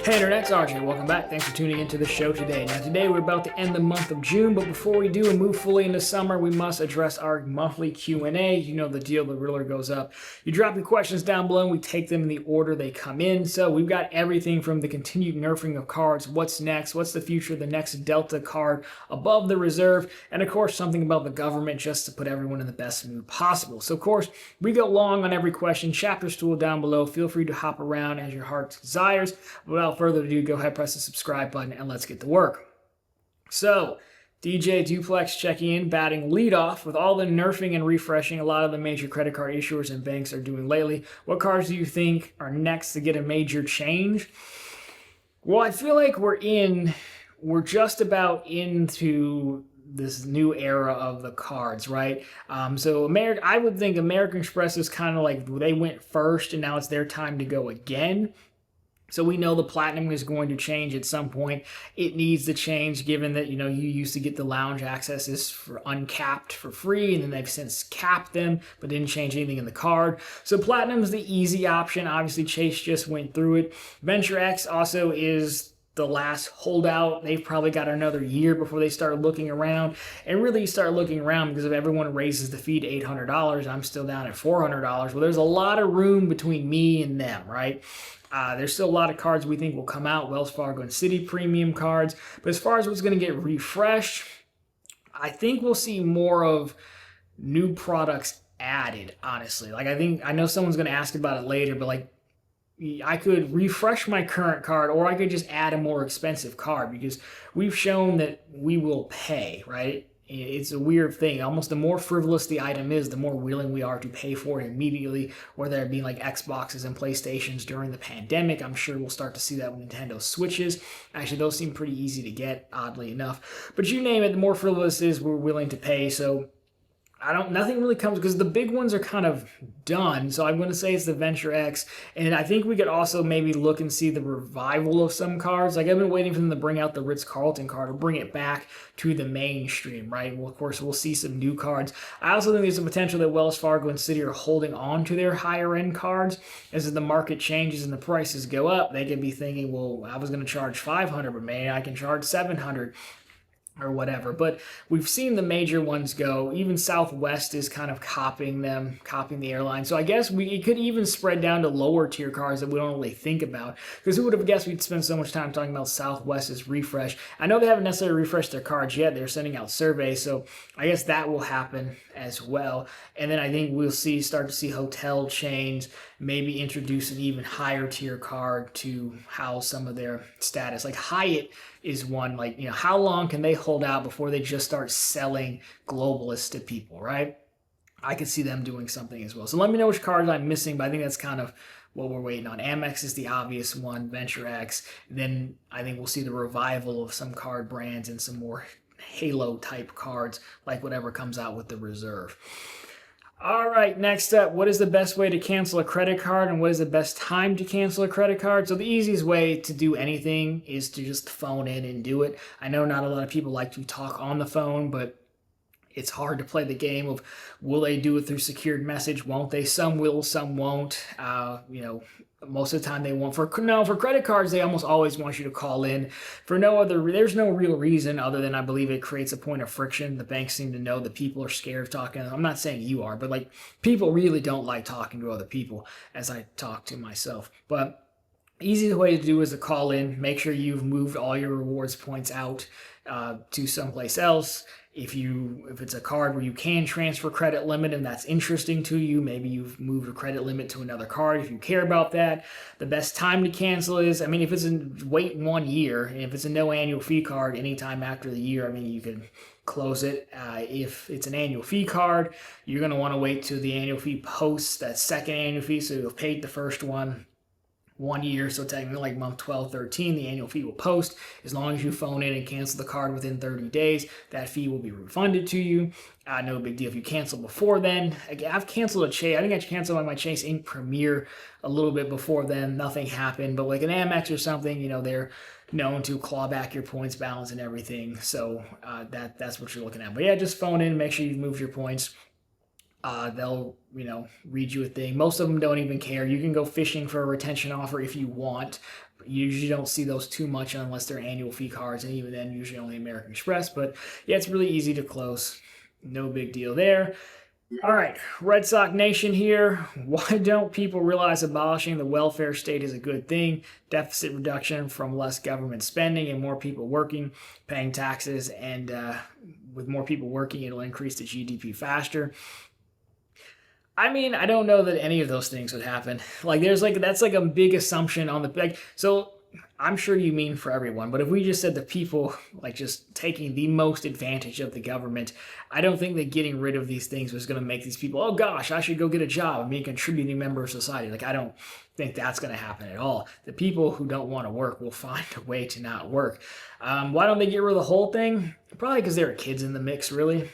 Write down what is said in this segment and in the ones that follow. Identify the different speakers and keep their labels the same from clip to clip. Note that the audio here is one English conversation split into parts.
Speaker 1: Hey Internet, it's RJ. Welcome back. Thanks for tuning into the show today. Now today we're about to end the month of June, but before we do and move fully into summer, we must address our monthly Q&A. You know the deal, the ruler goes up. You drop your questions down below and we take them in the order they come in. So we've got everything from the continued nerfing of cards, what's next, what's the future, the next Delta card above the reserve, and of course something about the government just to put everyone in the best mood possible. So of course, we go long on every question. Chapter stool down below. Feel free to hop around as your heart desires. Without further ado, go ahead, press the subscribe button, and let's get to work. So, DJ Duplex checking in, batting leadoff. With all the nerfing and refreshing a lot of the major credit card issuers and banks are doing lately, what cards do you think are next to get a major change? Well, I feel like we're just about into this new era of the cards, right? I would think American Express is kind of like they went first and now it's their time to go again. So we know the Platinum is going to change at some point. It needs to change given that, you used to get the lounge accesses for uncapped for free, and then they've since capped them, but didn't change anything in the card. So Platinum is the easy option. Obviously, Chase just went through it. Venture X also is the last holdout. They've probably got another year before they start looking around, and really start looking around because if everyone raises the fee to $800, I'm still down at $400. Well, there's a lot of room between me and them, right? There's still a lot of cards we think will come out, Wells Fargo and Citi premium cards. But as far as what's going to get refreshed, I think we'll see more of new products added, honestly. I know someone's going to ask about it later, but I could refresh my current card or I could just add a more expensive card because we've shown that we will pay, right? It's a weird thing. Almost the more frivolous the item is, the more willing we are to pay for it immediately, whether it be like Xboxes and PlayStations during the pandemic. I'm sure we'll start to see that with Nintendo Switches. Actually, those seem pretty easy to get, oddly enough. But you name it, the more frivolous is, we're willing to pay. So nothing really comes because the big ones are kind of done. So I'm going to say it's the Venture X. And I think we could also maybe look and see the revival of some cards. I've been waiting for them to bring out the Ritz-Carlton card or bring it back to the mainstream, right? Well, of course, we'll see some new cards. I also think there's a potential that Wells Fargo and Citi are holding on to their higher end cards. As the market changes and the prices go up, they could be thinking, well, I was going to charge $500, but maybe I can charge $700. Or whatever, but we've seen the major ones go. Even Southwest is kind of copying the airline. So I guess it could even spread down to lower tier cars that we don't really think about. Because who would have guessed we'd spend so much time talking about Southwest's refresh? I know they haven't necessarily refreshed their cards yet. They're sending out surveys, so I guess that will happen as well. And then I think we'll start to see hotel chains maybe introduce an even higher tier card to house some of their status. Like Hyatt is one, how long can they hold out before they just start selling globalists to people, right? I could see them doing something as well. So let me know which cards I'm missing, but I think that's kind of what we're waiting on. Amex is the obvious one, Venture X. Then I think we'll see the revival of some card brands and some more Halo type cards, like whatever comes out with the Reserve. All right, next up, what is the best way to cancel a credit card and what is the best time to cancel a credit card? So the easiest way to do anything is to just phone in and do it. I know not a lot of people like to talk on the phone, but it's hard to play the game of will they do it through secured message, won't they? Some will, some won't. Most of the time they won't. For credit cards, they almost always want you to call in. There's no real reason other than I believe it creates a point of friction. The banks seem to know that people are scared of talking. I'm not saying you are, but people really don't like talking to other people as I talk to myself. But easiest way to do is to call in, make sure you've moved all your rewards points out to someplace else. If it's a card where you can transfer credit limit and that's interesting to you, maybe you've moved a credit limit to another card if you care about that. The best time to cancel is, if it's wait 1 year, and if it's a no annual fee card, anytime after the year, you can close it. If it's an annual fee card, you're going to want to wait till the annual fee posts that second annual fee, so you've paid the first 1 year, so technically month 12, 13, the annual fee will post. As long as you phone in and cancel the card within 30 days, that fee will be refunded to you. No big deal if you cancel before then. Again, I've canceled a Chase. I think I canceled my Chase Ink Premier a little bit before then. Nothing happened, but like an Amex or something, they're known to claw back your points balance and everything. So that's what you're looking at. But yeah, just phone in, make sure you've moved your points. They'll, read you a thing. Most of them don't even care. You can go fishing for a retention offer if you want. You usually don't see those too much unless they're annual fee cards, and even then, usually only American Express. But yeah, it's really easy to close. No big deal there. All right, Red Sox Nation here. Why don't people realize abolishing the welfare state is a good thing? Deficit reduction from less government spending and more people working, paying taxes, and with more people working, it'll increase the GDP faster. I mean, I don't know that any of those things would happen. That's like a big assumption on the so I'm sure you mean for everyone, but if we just said the people like just taking the most advantage of the government, I don't think that getting rid of these things was going to make these people, oh gosh, I should go get a job and be a contributing member of society. Like, I don't think that's going to happen at all. The people who don't want to work will find a way to not work. Why don't they get rid of the whole thing? Probably because there are kids in the mix, really.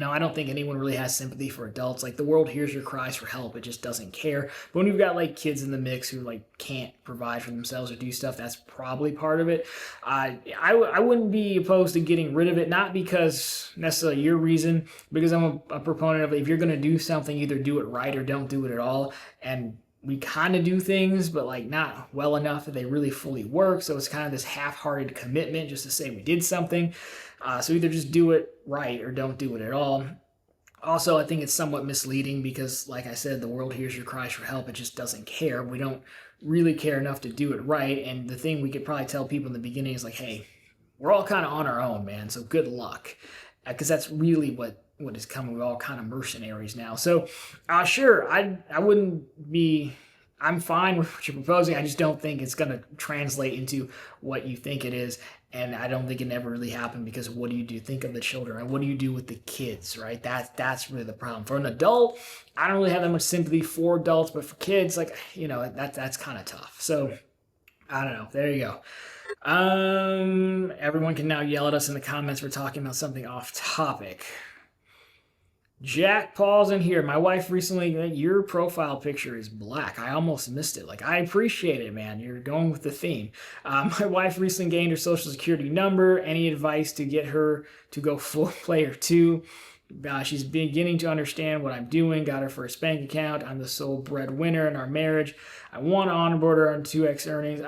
Speaker 1: I don't think anyone really has sympathy for adults. Like, the world hears your cries for help. It just doesn't care. But when you've got like kids in the mix who like can't provide for themselves or do stuff, that's probably part of it. I wouldn't be opposed to getting rid of it, not because necessarily your reason, because I'm a proponent of, if you're going to do something, either do it right or don't do it at all. And we kind of do things, but like not well enough that they really fully work. So it's kind of this half-hearted commitment just to say we did something. So either just do it right or don't do it at all. Also, I think it's somewhat misleading because, like I said, the world hears your cries for help. It just doesn't care. We don't really care enough to do it right. And the thing we could probably tell people in the beginning is like, hey, we're all kind of on our own, man. So good luck. Because that's really what is coming. We're all kind of mercenaries now. So sure, I wouldn't be... I'm fine with what you're proposing. I just don't think it's going to translate into what you think it is. And I don't think it never really happened, because what do you do? Think of the children, and what do you do with the kids, right? That's really the problem. For an adult, I don't really have that much sympathy for adults, but for kids, like, that's kind of tough. So I don't know. There you go. Everyone can now yell at us in the comments for talking about something off topic. Jack Paul's in here. My wife recently, your profile picture is black. I almost missed it. Like, I appreciate it, man. You're going with the theme. My wife recently gained her social security number. Any advice to get her to go full player 2? She's beginning to understand what I'm doing. Got her first bank account. I'm the sole breadwinner in our marriage. I want to onboard her on 2x earnings.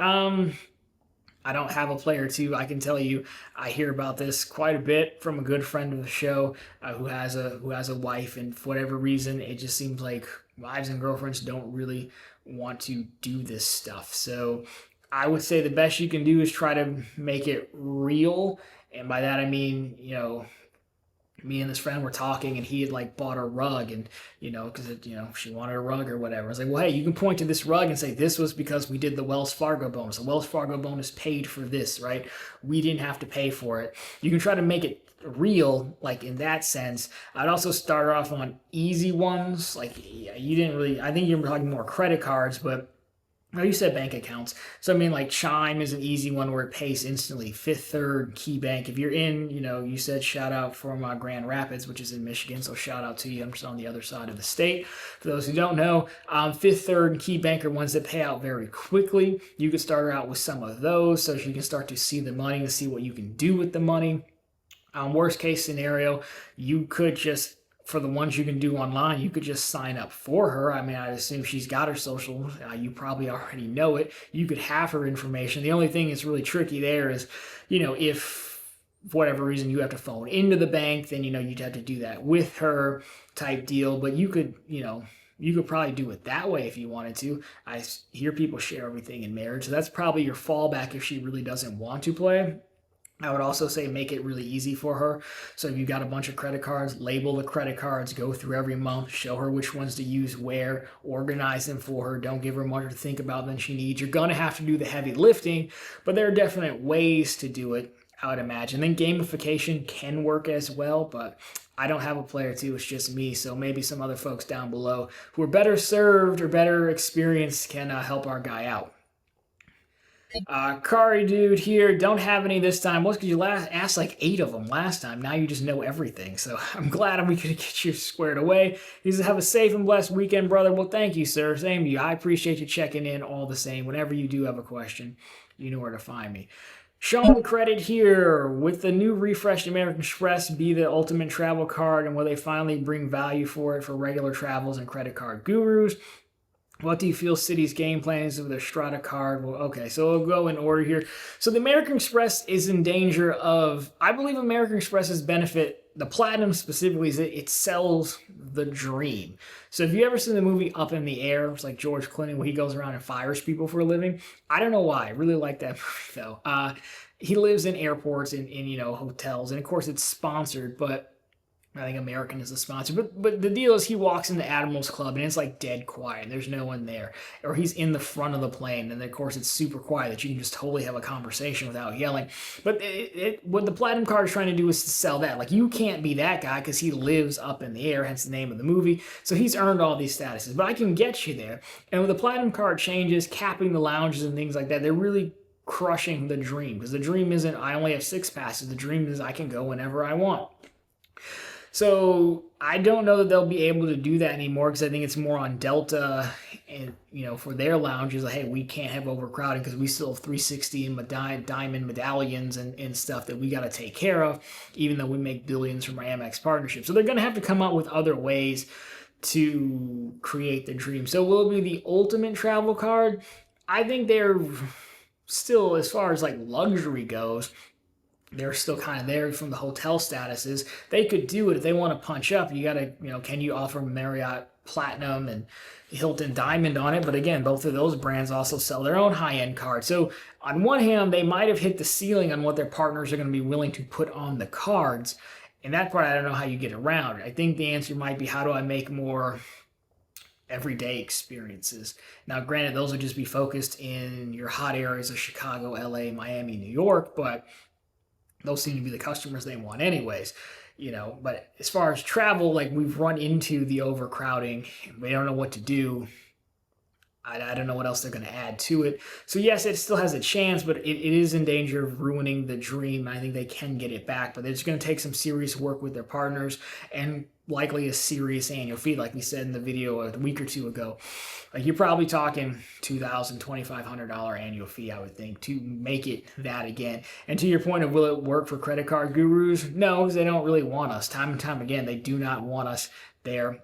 Speaker 1: I don't have a player 2. I can tell you, I hear about this quite a bit from a good friend of the show who has a wife, and for whatever reason, it just seems like wives and girlfriends don't really want to do this stuff. So I would say the best you can do is try to make it real, and by that I mean, me and this friend were talking, and he had like bought a rug, and because she wanted a rug or whatever. I was like, well, hey, you can point to this rug and say this was because we did the Wells Fargo bonus. The Wells Fargo bonus paid for this, right? We didn't have to pay for it. You can try to make it real, like in that sense. I'd also start off on easy ones. Like, you didn't really, I think you're talking more credit cards, but you said bank accounts. So, I mean, like Chime is an easy one where it pays instantly. Fifth Third, KeyBank. If you're in, you said Shoutout from Grand Rapids, which is in Michigan. So shout out to you. I'm just on the other side of the state. For those who don't know, Fifth Third and KeyBank are ones that pay out very quickly. You could start out with some of those so you can start to see the money and see what you can do with the money. Worst case scenario, you could just, for the ones you can do online, you could just sign up for her. I mean, I assume she's got her social. You probably already know it. You could have her information. The only thing that's really tricky there is, if for whatever reason you have to phone into the bank, then, you'd have to do that with her type deal. But you could, you could probably do it that way if you wanted to. I hear people share everything in marriage. So that's probably your fallback if she really doesn't want to play. I would also say make it really easy for her. So if you've got a bunch of credit cards, label the credit cards, go through every month, show her which ones to use where, organize them for her. Don't give her more to think about than she needs. You're going to have to do the heavy lifting, but there are definite ways to do it, I would imagine. Then gamification can work as well, but I don't have a player 2. It's just me. So maybe some other folks down below who are better served or better experienced can help our guy out. Kari dude here, don't have any this time. What's because you asked like 8 of them last time. Now you just know everything. So I'm glad we could get you squared away. He says, have a safe and blessed weekend, brother. Well, thank you, sir. Same to you. I appreciate you checking in all the same. Whenever you do have a question, you know where to find me. Sean Credit here. With the new refreshed American Express be the ultimate travel card, and will they finally bring value for it for regular travels and credit card gurus? What do you feel City's game plan is with their Strata card? Well, okay, so we'll go in order here. So the American Express is in danger of, I believe American Express's benefit, the Platinum specifically, is that it sells the dream. So if you ever seen the movie Up in the Air, it's like George Clooney where he goes around and fires people for a living. I don't know why. I really like that movie though. He lives in airports and in hotels, and of course it's sponsored, but I think American is the sponsor. But the deal is he walks into Admiral's Club and it's like dead quiet. There's no one there. Or he's in the front of the plane and of course it's super quiet that you can just totally have a conversation without yelling. But what the Platinum card is trying to do is to sell that. Like you can't be that guy because he lives up in the air, hence the name of the movie. So he's earned all these statuses. But I can get you there. And with the Platinum card changes, capping the lounges and things like that, they're really crushing the dream. Because the dream isn't I only have 6 passes. The dream is I can go whenever I want. So I don't know that they'll be able to do that anymore because I think it's more on Delta and, for their lounges, like, hey, we can't have overcrowding because we still have 360 and diamond medallions and stuff that we got to take care of, even though we make billions from our Amex partnership. So they're going to have to come up with other ways to create the dream. So will it be the ultimate travel card? I think they're still, as far as like luxury goes, they're still kind of there from the hotel statuses. They could do it if they want to punch up. You got to, can you offer Marriott Platinum and Hilton Diamond on it? But again, both of those brands also sell their own high-end cards. So on one hand, they might have hit the ceiling on what their partners are going to be willing to put on the cards. And that part, I don't know how you get around. I think the answer might be, how do I make more everyday experiences? Now, granted, those would just be focused in your hot areas of Chicago, LA, Miami, New York, but those seem to be the customers they want anyways, but as far as travel, like we've run into the overcrowding, we don't know what to do. I don't know what else they're going to add to it. So yes, it still has a chance, but it is in danger of ruining the dream. I think they can get it back, but it's going to take some serious work with their partners and likely a serious annual fee, like we said in the video a week or two ago. Like you're probably talking $2,000, $2,500 annual fee, I would think, to make it that again. And to your point of will it work for credit card gurus? No, because they don't really want us. Time and time again, they do not want us there.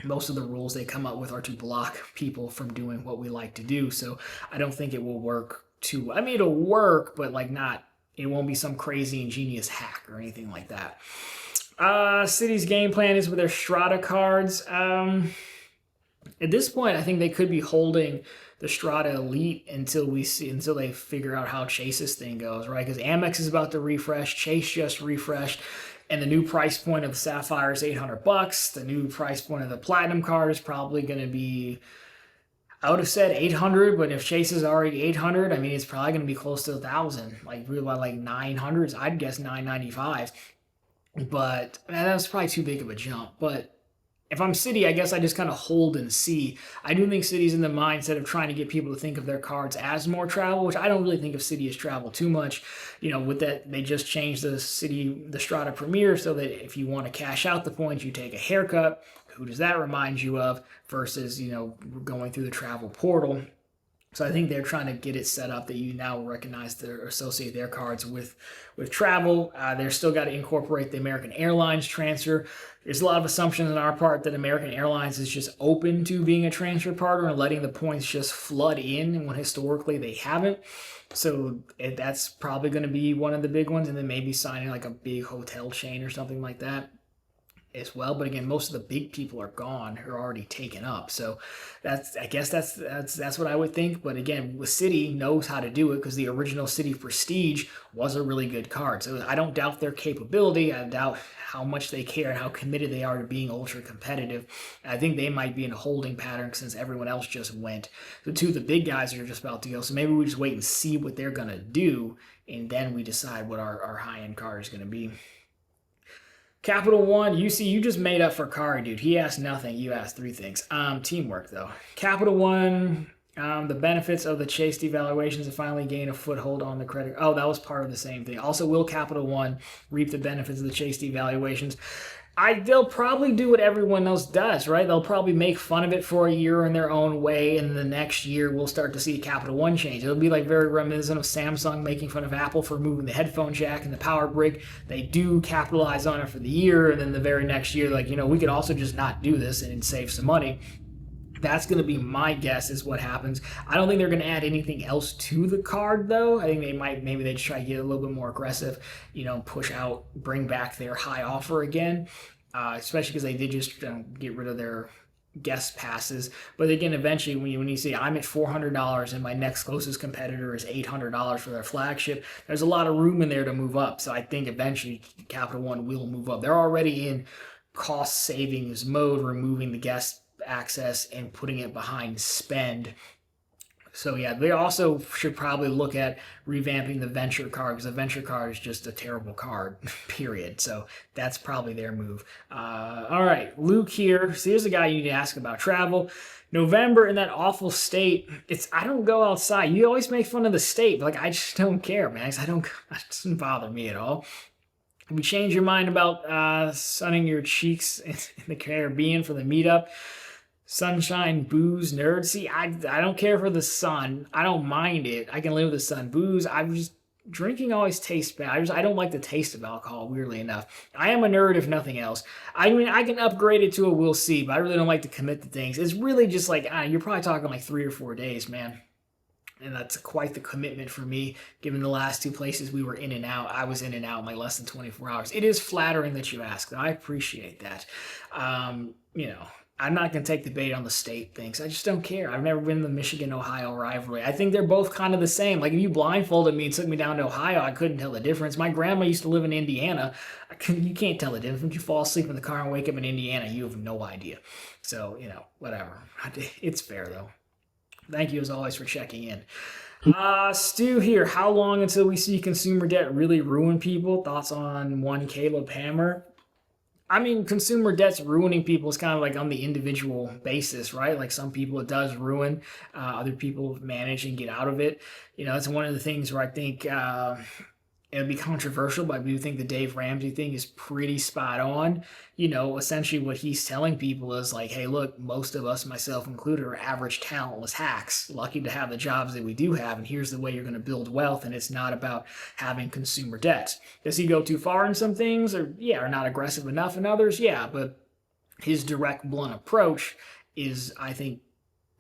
Speaker 1: Most of the rules they come up with are to block people from doing what we like to do. So I don't think it will work it'll work, but it won't be some crazy ingenious hack or anything like that. City's game plan is with their Strata cards. At this point, I think they could be holding the Strata Elite until they figure out how Chase's thing goes, right? Because Amex is about to refresh, Chase just refreshed, and the new price point of the Sapphire is $800. The new price point of the Platinum card is probably going to be, I would have said 800, but if Chase is already 800, it's probably going to be close to 1,000, like 900s. I'd guess 995. But that's probably too big of a jump. But if I'm City, I guess I just kind of hold and see. I do think City's in the mindset of trying to get people to think of their cards as more travel, which I don't really think of City as travel too much. With that, they just changed the Strata Premier so that if you want to cash out the points, you take a haircut. Who does that remind you of versus, going through the travel portal? So I think they're trying to get it set up that you now recognize or associate their cards with travel. They're still got to incorporate the American Airlines transfer. There's a lot of assumptions on our part that American Airlines is just open to being a transfer partner and letting the points just flood in when historically they haven't. So that's probably going to be one of the big ones, and then maybe signing like a big hotel chain or something like that as well. But again, most of the big people are gone or already taken up. So that's what I would think. But again, with City knows how to do it because the original City Prestige was a really good card. So I don't doubt their capability. I doubt how much they care and how committed they are to being ultra competitive. I think they might be in a holding pattern since everyone else just went. The two of the big guys are just about to go. So maybe we just wait and see what they're going to do, and then we decide what our high-end card is going to be. Capital One, you just made up for Kari, dude. He asked nothing. You asked 3 things. Teamwork, though. Capital One, the benefits of the Chase devaluations to finally gain a foothold on the credit. Oh, that was part of the same thing. Also, will Capital One reap the benefits of the Chase devaluations? They'll probably do what everyone else does, right? They'll probably make fun of it for a year in their own way, and the next year we'll start to see Capital One change. It'll be like very reminiscent of Samsung making fun of Apple for removing the headphone jack and the power brick. They do capitalize on it for the year, and then the very next year, we could also just not do this and save some money. That's going to be my guess is what happens. I don't think they're going to add anything else to the card, though. I think maybe they just try to get a little bit more aggressive, bring back their high offer again, especially because they did just get rid of their guest passes. But again, eventually, when you see I'm at $400 and my next closest competitor is $800 for their flagship, there's a lot of room in there to move up. So I think eventually Capital One will move up. They're already in cost savings mode, removing the guest access and putting it behind spend. So yeah, they also should probably look at revamping the venture card, because the venture card is just a terrible card, period. So that's probably their move. All right, Luke here. So here's a guy you need to ask about travel. November in that awful state. I don't go outside. You always make fun of the state, but I just don't care, man. It doesn't bother me at all. If you change your mind about sunning your cheeks in the Caribbean for the meetup, sunshine, booze, nerds. See, I don't care for the sun. I don't mind it. I can live with the sun. Booze, drinking always tastes bad. I don't like the taste of alcohol, weirdly enough. I am a nerd, if nothing else. I mean, I can upgrade it to a we'll see, but I really don't like to commit to things. It's really just you're probably talking 3 or 4 days, man. And that's quite the commitment for me, given the last 2 places we were in and out. I was in and out in less than 24 hours. It is flattering that you ask. I appreciate that. I'm not going to take the bait on the state things. I just don't care. I've never been in the Michigan-Ohio rivalry. I think they're both kind of the same. If you blindfolded me and took me down to Ohio, I couldn't tell the difference. My grandma used to live in Indiana. You can't tell the difference. When you fall asleep in the car and wake up in Indiana, you have no idea. So, whatever. It's fair, though. Thank you, as always, for checking in. Stu here. How long until we see consumer debt really ruin people? Thoughts on one Caleb Hammer? I mean, consumer debt's ruining people is kind of on the individual basis, right? Some people it does ruin. Other people manage and get out of it. That's one of the things where I think it would be controversial, but I do think the Dave Ramsey thing is pretty spot on. Essentially what he's telling people is hey, look, most of us, myself included, are average talentless hacks, lucky to have the jobs that we do have, and here's the way you're going to build wealth, and it's not about having consumer debt. Does he go too far in some things, or not aggressive enough in others? Yeah, but his direct, blunt approach is, I think,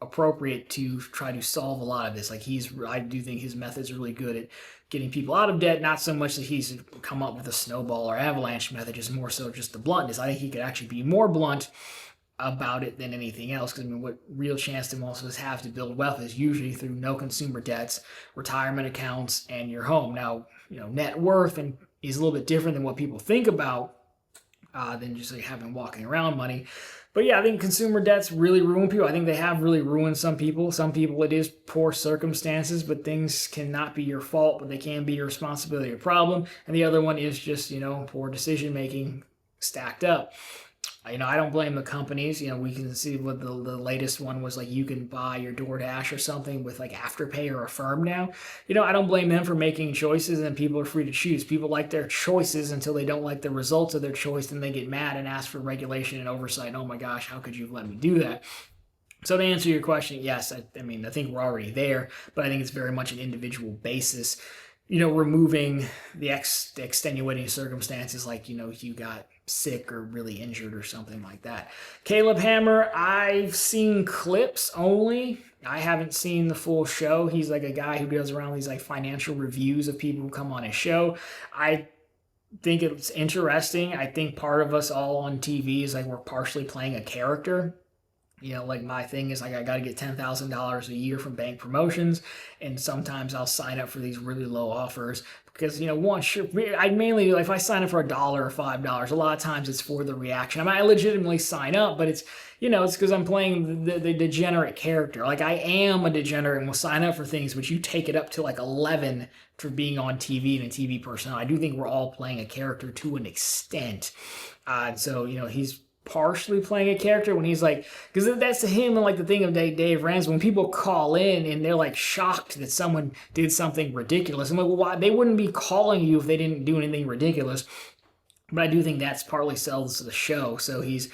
Speaker 1: appropriate to try to solve a lot of this. I do think his method's really good at getting people out of debt, not so much that he's come up with a snowball or avalanche method, just more so just the bluntness. I think he could actually be more blunt about it than anything else, because what real chance do most of us have to build wealth is usually through no consumer debts, retirement accounts, and your home. Now, net worth is a little bit different than what people think about than just having walking around money. But yeah, I think consumer debts really ruin people. I think they have really ruined some people. Some people it is poor circumstances, but things cannot be your fault, but they can be your responsibility or problem. And the other one is just, poor decision making stacked up. I don't blame the companies. We can see what the latest one was you can buy your DoorDash or something with Afterpay or Affirm now. I don't blame them for making choices, and people are free to choose. People like their choices until they don't like the results of their choice, then they get mad and ask for regulation and oversight. Oh my gosh, how could you have let me do that? So to answer your question, yes, I think we're already there, but I think it's very much an individual basis. Removing the extenuating circumstances you got sick or really injured or something like that. Caleb Hammer, I've seen clips only. I haven't seen the full show. He's a guy who goes around these financial reviews of people who come on his show. I think it's interesting. I think part of us all on TV is we're partially playing a character. My thing is I got to get $10,000 a year from bank promotions, and sometimes I'll sign up for these really low offers because, I mainly do, if I sign up for $1 or $5, a lot of times it's for the reaction. I legitimately sign up, but it's because I'm playing the degenerate character. I am a degenerate and will sign up for things, but you take it up to 11 for being on TV and a TV person. I do think we're all playing a character to an extent. So, he's partially playing a character when he's because that's to him the thing of Dave Ramsey, when people call in and they're shocked that someone did something ridiculous. I'm well, why? They wouldn't be calling you if they didn't do anything ridiculous. But I do think that's partly sells the show. So he's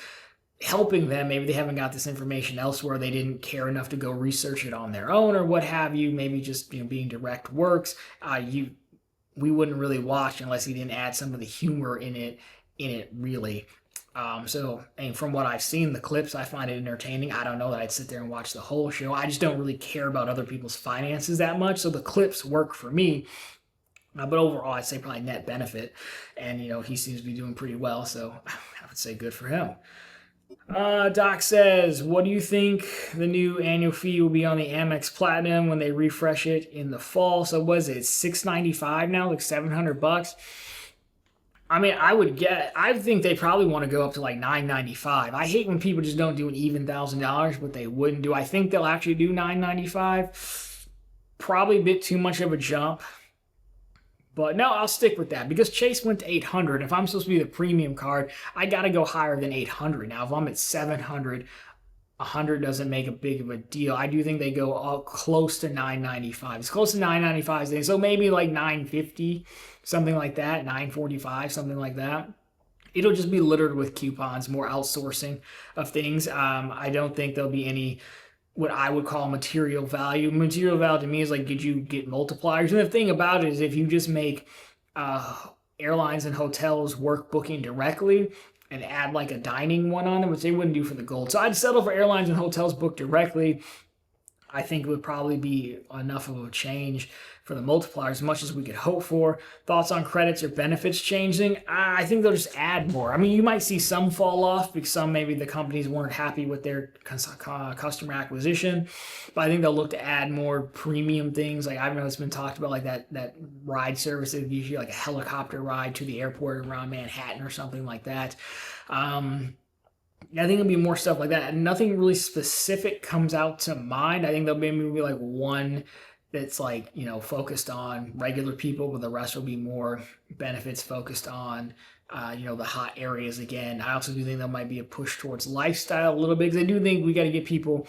Speaker 1: helping them. Maybe they haven't got this information elsewhere. They didn't care enough to go research it on their own or what have you. Maybe just being direct works. We wouldn't really watch unless he didn't add some of the humor in it really. And from what I've seen, the clips, I find it entertaining. I don't know that I'd sit there and watch the whole show. I just don't really care about other people's finances that much. So the clips work for me. But overall, I'd say probably net benefit. And, he seems to be doing pretty well. So I would say good for him. Doc says, what do you think the new annual fee will be on the Amex Platinum when they refresh it in the fall? So was it $695 now, like $700? I mean, I think they probably want to go up to like $995. I hate when people just don't do an even $1,000, but they wouldn't do. I think they'll actually do $995. Probably a bit too much of a jump. But no, I'll stick with that because Chase went to $800. If I'm supposed to be the premium card, I got to go higher than $800. Now, if I'm at $700, $100 doesn't make a big of a deal. I do think they go up close to $995. It's close to $995, so maybe like $950, something like that, $945, something like that. It'll just be littered with coupons, more outsourcing of things. I don't think there'll be any what I would call material value. Material value to me is like, you get multipliers? And the thing about it is if you just make airlines and hotels work booking directly and add like a dining one on them, which they wouldn't do for the gold. So I'd settle for airlines and hotels booked directly. I think it would probably be enough of a change for the multipliers, as much as we could hope for. Thoughts on credits or benefits changing? I think they'll just add more. I mean, you might see some fall off because maybe the companies weren't happy with their customer acquisition, but I think they'll look to add more premium things. Like I know it's been talked about, like that ride service that gives you like a helicopter ride to the airport around Manhattan or something like that. I think it'll be more stuff like that. And nothing really specific comes out to mind. I think there'll maybe be like one that's like, focused on regular people, but the rest will be more benefits focused on, the hot areas again. I also do think there might be a push towards lifestyle a little bit because I do think we got to get people.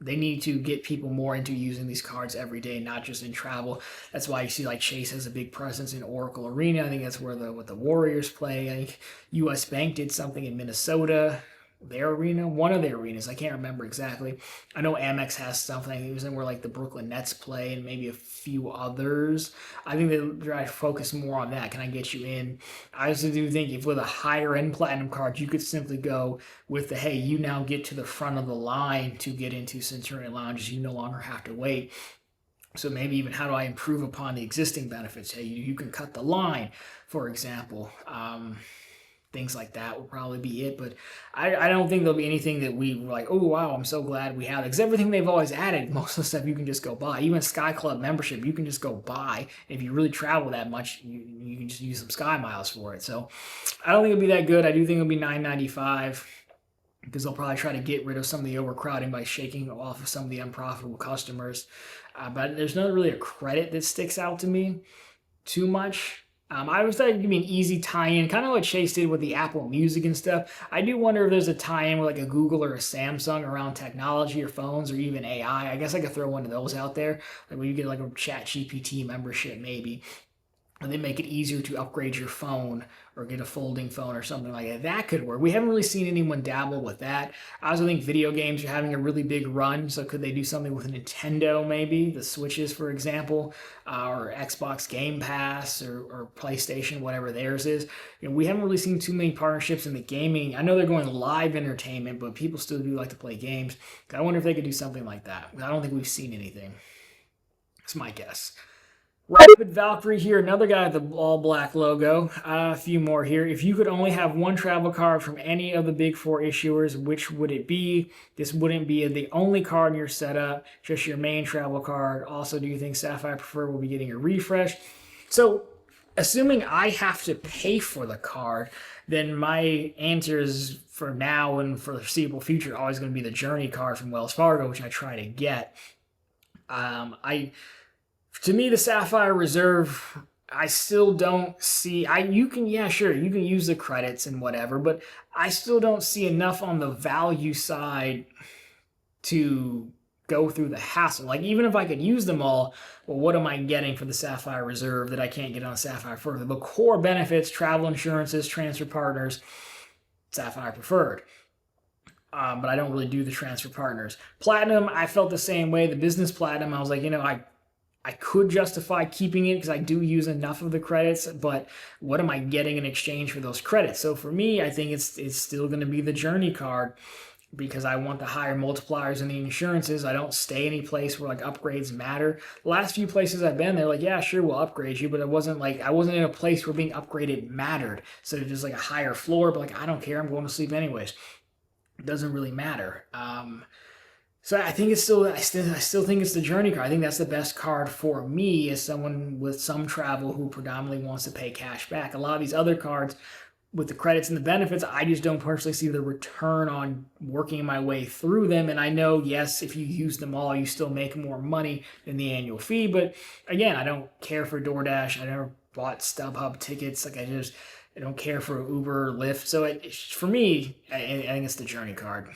Speaker 1: They need to get people more into using these cards every day, not just in travel. That's why you see like Chase has a big presence in Oracle Arena. I think that's where the Warriors play. I think US Bank did something in Minnesota, their arena, one of their arenas. I can't remember exactly. I know Amex has something. I think it was in where like the Brooklyn Nets play and maybe a few others. I think they try to focus more on that. Can I get you in? I also do think if with a higher end platinum card, you could simply go with the, hey, you now get to the front of the line to get into Centurion Lounges. You no longer have to wait. So maybe even how do I improve upon the existing benefits? Hey, you can cut the line, for example. Things like that will probably be it, but I don't think there'll be anything that we were like, oh wow, I'm so glad we have it. Because everything they've always added, most of the stuff you can just go buy. Even Sky Club membership, you can just go buy. If you really travel that much, you can just use some Sky Miles for it. So I don't think it'll be that good. I do think it'll be $9.95 because they'll probably try to get rid of some of the overcrowding by shaking off of some of the unprofitable customers. But there's not really a credit that sticks out to me too much. I was thought it'd give me an easy tie-in, kind of what Chase did with the Apple Music and stuff. I do wonder if there's a tie-in with like a Google or a Samsung around technology or phones or even AI. I guess I could throw one of those out there. Like when you get like a ChatGPT membership maybe. And they make it easier to upgrade your phone or get a folding phone or something like that. That could work. We haven't really seen anyone dabble with that. I also think video games are having a really big run. So could they do something with Nintendo maybe? The Switches, for example, or Xbox Game Pass or PlayStation, whatever theirs is. We haven't really seen too many partnerships in the gaming. I know they're going live entertainment, but people still do like to play games. I wonder if they could do something like that. I don't think we've seen anything. That's my guess. Rapid Valkyrie here, another guy with the all-black logo. A few more here. If you could only have one travel card from any of the big four issuers, which would it be? This wouldn't be the only card in your setup, just your main travel card. Also, do you think Sapphire Preferred will be getting a refresh? So, assuming I have to pay for the card, then my answer is for now and for the foreseeable future always going to be the Journey card from Wells Fargo, which I try to get. To me, the Sapphire Reserve, I still don't see. You can use the credits and whatever, but I still don't see enough on the value side to go through the hassle. Like, even if I could use them all, well, what am I getting for the Sapphire Reserve that I can't get on Sapphire Preferred? The core benefits, travel insurances, transfer partners, Sapphire Preferred. But I don't really do the transfer partners. Platinum, I felt the same way. The business platinum, I was like, I could justify keeping it because I do use enough of the credits, but what am I getting in exchange for those credits? So for me, I think it's still going to be the Journey card because I want the higher multipliers in the insurances. I don't stay any place where like upgrades matter. The last few places I've been, they're like, yeah, sure, we'll upgrade you, but I wasn't in a place where being upgraded mattered. So it's just like a higher floor, but like I don't care, I'm going to sleep anyways. It doesn't really matter. So I think I still think it's the Journey card. I think that's the best card for me as someone with some travel who predominantly wants to pay cash back. A lot of these other cards with the credits and the benefits, I just don't personally see the return on working my way through them. And I know, yes, if you use them all, you still make more money than the annual fee. But again, I don't care for DoorDash. I never bought StubHub tickets. Like I don't care for Uber or Lyft. So for me, I think it's the Journey card.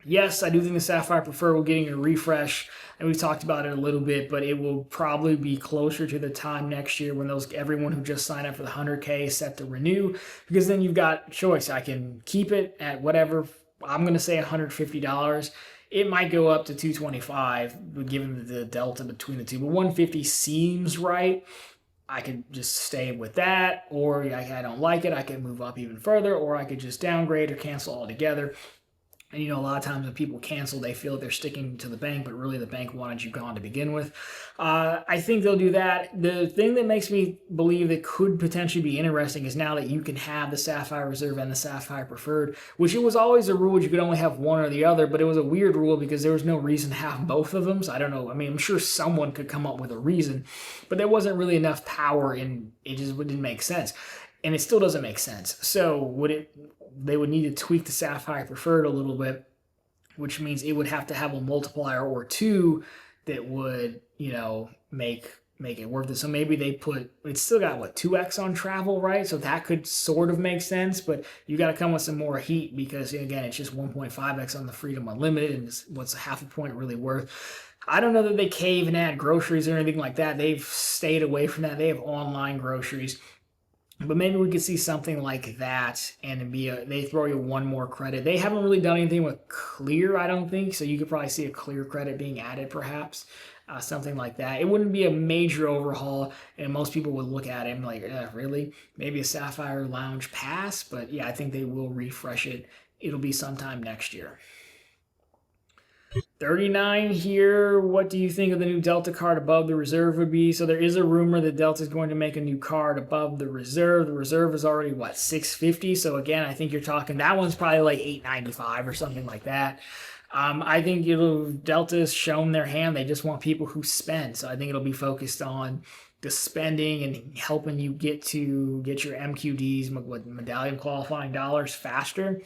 Speaker 1: Yes, I do think the Sapphire Preferred will getting a refresh, and we've talked about it a little bit, but it will probably be closer to the time next year when everyone who just signed up for the 100K is set to renew, because then you've got choice. I can keep it at whatever, I'm going to say $150. It might go up to $225, given the delta between the two, but $150 seems right. I could just stay with that, or I don't like it, I could move up even further, or I could just downgrade or cancel altogether. And, a lot of times when people cancel, they feel they're sticking to the bank, but really the bank wanted you gone to begin with. I think they'll do that. The thing that makes me believe that could potentially be interesting is now that you can have the Sapphire Reserve and the Sapphire Preferred, which it was always a rule you could only have one or the other, but it was a weird rule because there was no reason to have both of them. So I don't know. I mean, I'm sure someone could come up with a reason, but there wasn't really enough power and it just didn't make sense. And it still doesn't make sense. So they would need to tweak the Sapphire Preferred a little bit, which means it would have to have a multiplier or two that would, make it worth it. So maybe it's still got 2x on travel, right? So that could sort of make sense, but you got to come with some more heat because again, it's just 1.5x on the Freedom Unlimited, and what's half a point really worth? I don't know that they cave and add groceries or anything like that. They've stayed away from that. They have online groceries. But maybe we could see something like that and they throw you one more credit. They haven't really done anything with Clear, I don't think. So you could probably see a Clear credit being added perhaps. Something like that. It wouldn't be a major overhaul, and most people would look at it and be like, really? Maybe a Sapphire Lounge Pass? But yeah, I think they will refresh it. It'll be sometime next year. 39 here. What do you think of the new Delta card above the Reserve would be? So there is a rumor that Delta is going to make a new card above the Reserve. The Reserve is already, $650? So again, I think you're talking, that one's probably like $895 or something like that. I think Delta's shown their hand. They just want people who spend. So I think it'll be focused on the spending and helping you get your MQDs, medallion qualifying dollars faster.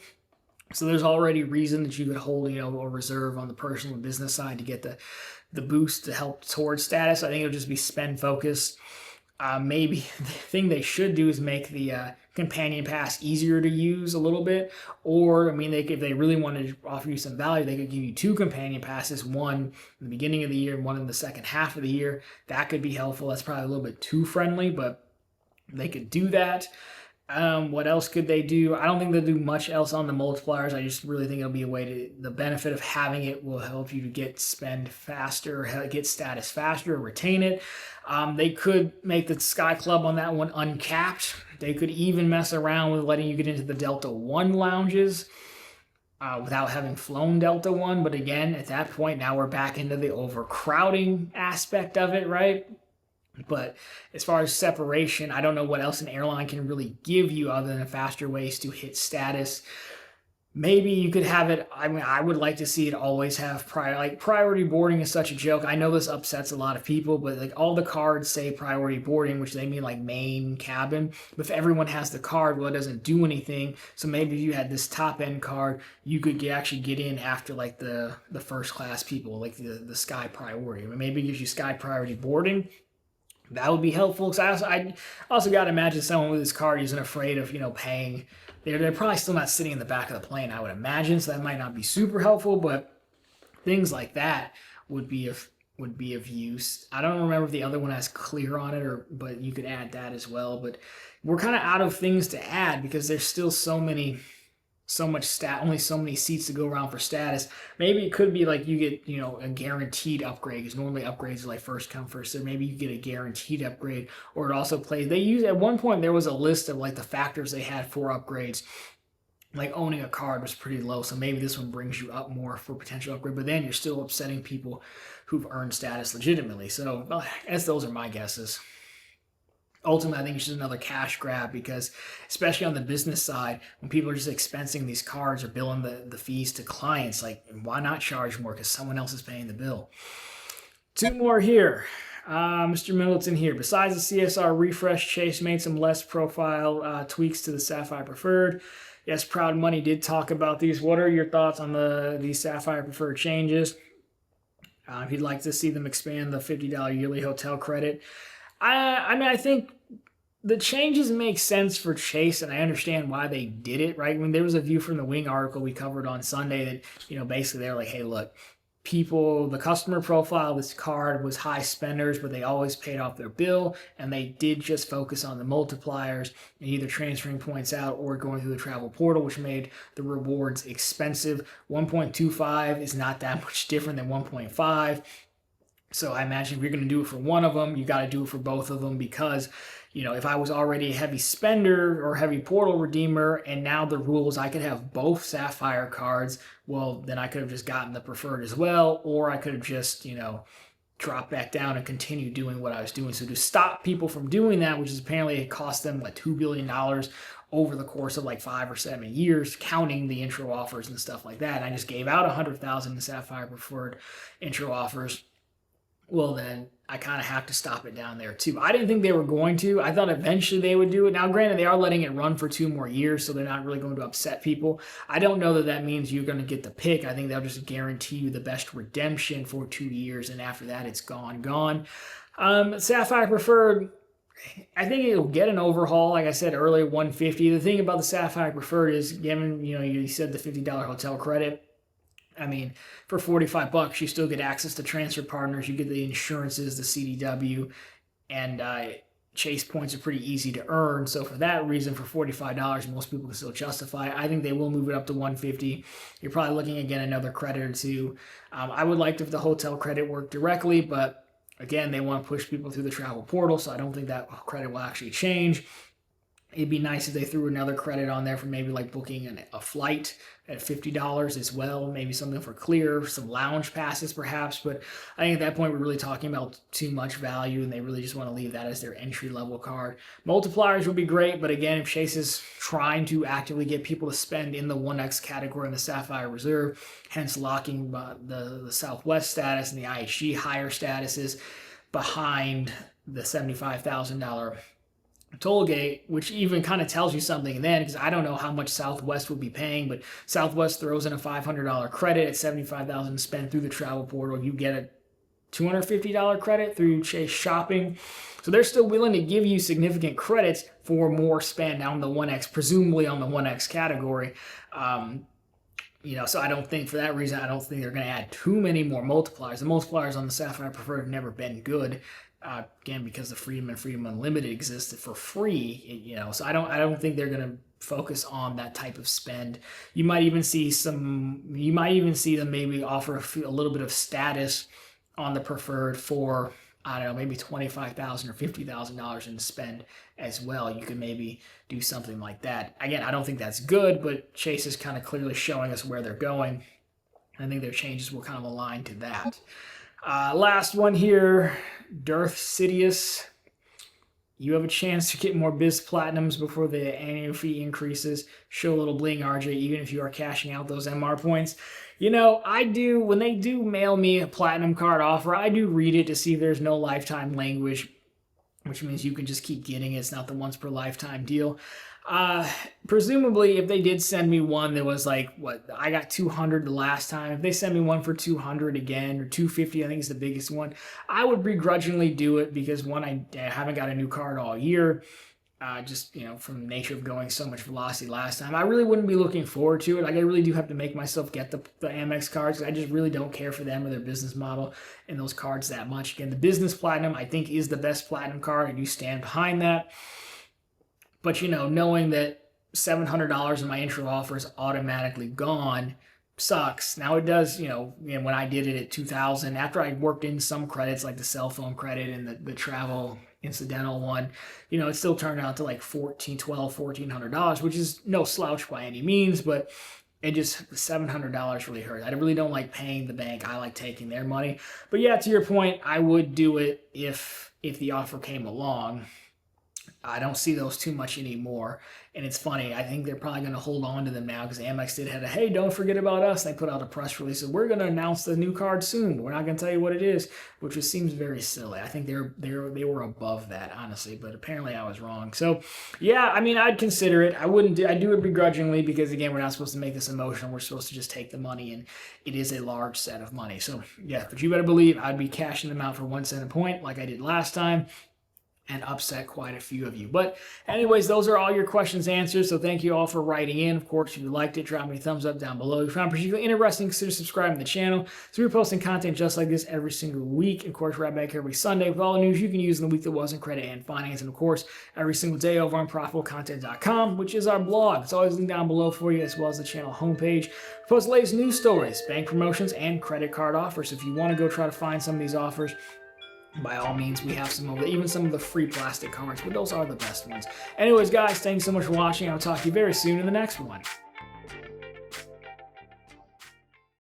Speaker 1: So there's already reason that you could hold, a reserve on the personal and business side to get the boost to help towards status. I think it'll just be spend focused. Maybe the thing they should do is make the companion pass easier to use a little bit. Or, if they really wanted to offer you some value, they could give you 2 companion passes, one in the beginning of the year and one in the second half of the year. That could be helpful. That's probably a little bit too friendly, but they could do that. What else could they do? I don't think they'll do much else on the multipliers. I just really think it'll be a way to, the benefit of having it will help you to get spend faster, get status faster, retain it. They could make the Sky Club on that one uncapped. They could even mess around with letting you get into the Delta One lounges without having flown Delta One. But again, at that point, now we're back into the overcrowding aspect of it, right? But as far as separation, I don't know what else an airline can really give you other than faster ways to hit status. Maybe you could have it. I would like to see it always have priority boarding is such a joke. I know this upsets a lot of people, but all the cards say priority boarding, which they mean main cabin. But if everyone has the card, well, it doesn't do anything. So maybe if you had this top end card, you could actually get in after the first class people, the Sky Priority. Maybe it gives you Sky Priority boarding. That would be helpful. Because I also got to imagine someone with this card isn't afraid of paying. They're probably still not sitting in the back of the plane, I would imagine. So that might not be super helpful, but things like that would be of use. I don't remember if the other one has Clear on it, but you could add that as well. But we're kind of out of things to add because there's still so many so much only so many seats to go around for status. Maybe it could be like you get, a guaranteed upgrade, because normally upgrades are like first come first serve. Maybe you get a guaranteed upgrade, or it also plays. They use at one point there was a list of like the factors they had for upgrades. Like owning a card was pretty low, so maybe this one brings you up more for potential upgrade. But then you're still upsetting people who've earned status legitimately. So I guess those are my guesses. Ultimately, I think it's just another cash grab, because especially on the business side, when people are just expensing these cards or billing the fees to clients, like, why not charge more? Because someone else is paying the bill. Two more here. Mr. Middleton here. Besides the CSR refresh, Chase made some less profile tweaks to the Sapphire Preferred. Yes, Proud Money did talk about these. What are your thoughts on these Sapphire Preferred changes? If you'd like to see them expand the $50 yearly hotel credit. I mean, I think the changes make sense for Chase, and I understand why they did it, right? I mean, there was a View from the Wing article we covered on Sunday that, basically they're like, hey, look, the customer profile of this card was high spenders, but they always paid off their bill, and they did just focus on the multipliers and either transferring points out or going through the travel portal, which made the rewards expensive. 1.25 is not that much different than 1.5. So I imagine if you're going to do it for one of them, you got to do it for both of them, because, if I was already a heavy spender or heavy portal redeemer, and now the rules, I could have both Sapphire cards, well, then I could have just gotten the Preferred as well, or I could have just, dropped back down and continued doing what I was doing. So to stop people from doing that, which is apparently it cost them like $2 billion over the course of like 5 or 7 years, counting the intro offers and stuff like that. And I just gave out 100,000 in Sapphire Preferred intro offers. Well, then I kind of have to stop it down there too. I didn't think they were going to. I thought eventually they would do it. Now, granted, they are letting it run for 2 more years, so they're not really going to upset people. I don't know that means you're going to get the pick. I think they'll just guarantee you the best redemption for 2 years, and after that, it's gone. Sapphire Preferred, I think it'll get an overhaul. Like I said earlier, 150. The thing about the Sapphire Preferred is, given, you said the $50 hotel credit, I mean, for $45, you still get access to transfer partners. You get the insurances, the CDW, and Chase points are pretty easy to earn. So for that reason, for $45, most people can still justify. I think they will move it up to $150. You're probably looking again another credit or two. I would like if the hotel credit worked directly, but again, they want to push people through the travel portal, so I don't think that credit will actually change. It'd be nice if they threw another credit on there for maybe like booking a flight at $50 as well. Maybe something for Clear, some lounge passes perhaps. But I think at that point we're really talking about too much value, and they really just want to leave that as their entry-level card. Multipliers would be great, but again, if Chase is trying to actively get people to spend in the 1X category in the Sapphire Reserve, hence locking the Southwest status and the IHG higher statuses behind the $75,000 toll gate, which even kind of tells you something then, because I don't know how much Southwest would be paying, but Southwest throws in a $500 credit at $75,000 to spend through the travel portal. You get a $250 credit through Chase Shopping. So they're still willing to give you significant credits for more spend on the 1X, presumably on the 1X category. So I don't think, for that reason, I don't think they're going to add too many more multipliers. The multipliers on the Sapphire Preferred have never been good. Again, because the Freedom and Freedom Unlimited existed for free, so I don't think they're going to focus on that type of spend. You might even see them maybe offer a little bit of status on the Preferred for, I don't know, maybe $25,000 or $50,000 in spend as well. You could maybe do something like that. Again, I don't think that's good, but Chase is kind of clearly showing us where they're going. I think their changes will kind of align to that. Last one here, Darth Sidious. You have a chance to get more Biz Platinums before the annual fee increases. Show a little bling, RJ, even if you are cashing out those MR points. I do, when they do mail me a Platinum card offer, I do read it to see if there's no lifetime language, which means you can just keep getting it. It's not the once per lifetime deal. Presumably, if they did send me one that was like, I got 200 the last time. If they send me one for 200 again, or 250, I think is the biggest one, I would begrudgingly do it, because one, I haven't got a new card all year. Just, from the nature of going so much velocity last time. I really wouldn't be looking forward to it. Like, I really do have to make myself get the Amex cards, because I just really don't care for them or their business model and those cards that much. Again, the Business Platinum, I think, is the best Platinum card. I do stand behind that. But, knowing that $700 of my intro offer is automatically gone. Sucks. Now it does, when I did it at 2000, after I worked in some credits like the cell phone credit and the travel incidental one, it still turned out to like $1,400, which is no slouch by any means, but it just, $700 really hurt. I really don't like paying the bank. I like taking their money. But yeah, to your point, I would do it if the offer came along. I don't see those too much anymore. And it's funny, I think they're probably going to hold on to them now because Amex did have a, hey, don't forget about us. They put out a press release that we're going to announce the new card soon, but we're not going to tell you what it is, which just seems very silly. I think they were above that, honestly, but apparently I was wrong. So yeah, I mean, I'd consider it. I'd do it begrudgingly because, again, we're not supposed to make this emotional. We're supposed to just take the money, and it is a large set of money. So yeah, but you better believe I'd be cashing them out for 1 cent a point like I did last time, and upset quite a few of you. But anyways, those are all your questions answered. So thank you all for writing in. Of course, if you liked it, drop me a thumbs up down below. If you found it particularly interesting, consider subscribing to the channel. So we're posting content just like this every single week. Of course, right back every Sunday with all the news you can use in the week that wasn't credit and finance. And of course, every single day over on profitablecontent.com, which is our blog. It's always linked down below for you, as well as the channel homepage. We post the latest news stories, bank promotions, and credit card offers. If you want to go try to find some of these offers, by all means, we have even some of the free plastic cards, but those are the best ones. Anyways, guys, thanks so much for watching. I'll talk to you very soon in the next one.